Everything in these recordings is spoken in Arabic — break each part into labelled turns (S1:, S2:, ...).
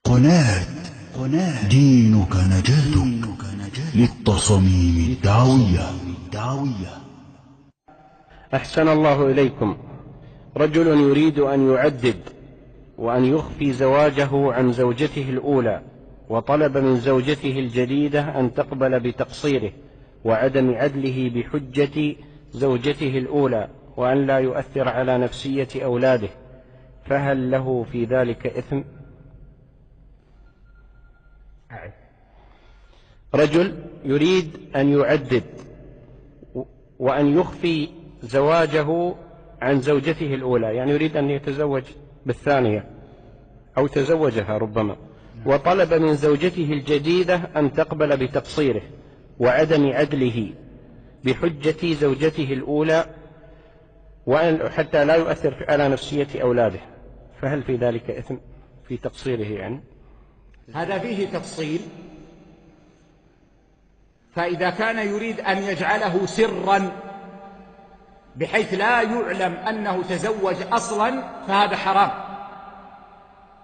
S1: قناة دينك نجاتك للتصاميم الدعوية.
S2: أحسن الله إليكم. رجل يريد أن يعدد وأن يخفي زواجه عن زوجته الأولى، وطلب من زوجته الجديدة أن تقبل بتقصيره وعدم عدله بحجة زوجته الأولى، وأن لا يؤثر على نفسية أولاده، فهل له في ذلك إثم؟ رجل يريد أن يعدد وأن يخفي زواجه عن زوجته الأولى، يعني يريد أن يتزوج بالثانية أو تزوجها ربما، وطلب من زوجته الجديدة أن تقبل بتقصيره وعدم عدله بحجة زوجته الأولى، حتى لا يؤثر على نفسية أولاده، فهل في ذلك إثم في تقصيره؟ يعني
S3: هذا فيه تفصيل. فإذا كان يريد أن يجعله سرا بحيث لا يعلم أنه تزوج أصلا فهذا حرام،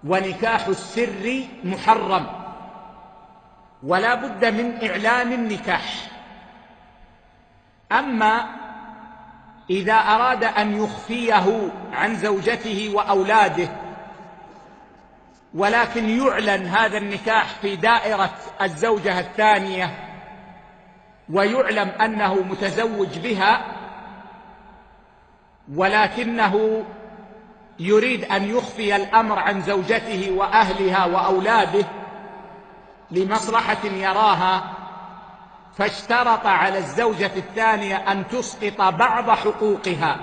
S3: ونكاح السر محرم، ولا بد من إعلان النكاح. أما إذا أراد أن يخفيه عن زوجته وأولاده ولكن يعلن هذا النكاح في دائرة الزوجة الثانية ويعلم أنه متزوج بها، ولكنه يريد أن يخفي الأمر عن زوجته وأهلها وأولاده لمصلحة يراها، فاشترط على الزوجة الثانية أن تسقط بعض حقوقها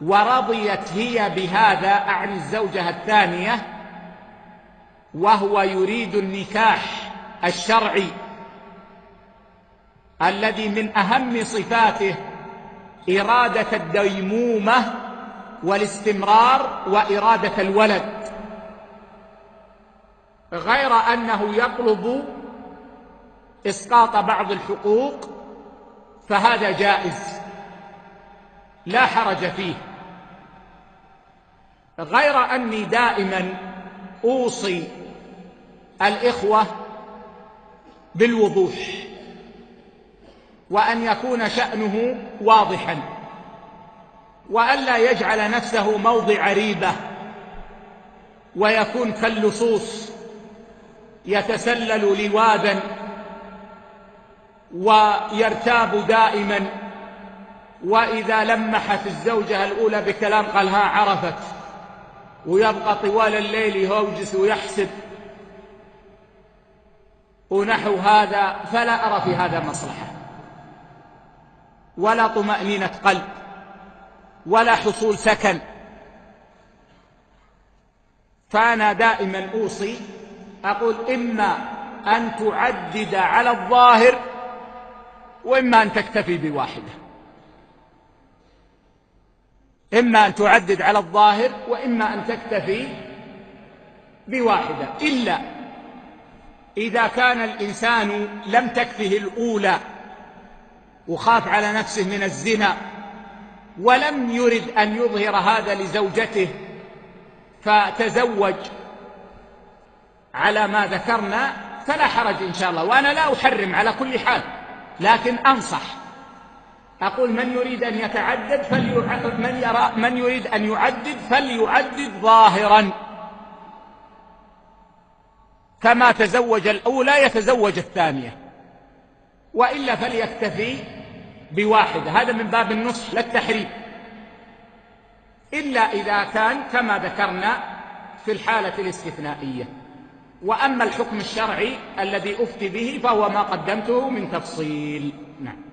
S3: ورضيت هي بهذا عن الزوجة الثانية، وهو يريد النكاح الشرعي الذي من أهم صفاته إرادة الديمومة والاستمرار وإرادة الولد، غير أنه يطلب إسقاط بعض الحقوق، فهذا جائز لا حرج فيه. غير أني دائما أوصي الإخوة بالوضوح، وأن يكون شأنه واضحا، وألا يجعل نفسه موضع ريبة ويكون كاللصوص يتسلل لواذا ويرتاب دائما، وإذا لمحت الزوجة الأولى بكلام قال ها عرفت، ويبقى طوال الليل يهوجس ويحسب ونحو هذا، فلا أرى في هذا مصلحة ولا طمأنينة قلب ولا حصول سكن. فأنا دائما أوصي أقول إما أن تعدد على الظاهر وإما أن تكتفي بواحدة، إما أن تعدد على الظاهر وإما أن تكتفي بواحدة، إلا إذا كان الإنسان لم تكفه الأولى وخاف على نفسه من الزنا ولم يرد أن يظهر هذا لزوجته فتزوج على ما ذكرنا، فلا حرج إن شاء الله. وأنا لا أحرم على كل حال، لكن أنصح أقول من يريد أن يتعدد من يريد أن يعدد فليعدد ظاهرا، كما تزوج الأولى يتزوج الثانية، وإلا فليكتفي بواحدة. هذا من باب النصح لا التحريم، إلا إذا كان كما ذكرنا في الحالة الاستثنائية. وأما الحكم الشرعي الذي أفتي به فهو ما قدمته من تفصيل. نعم.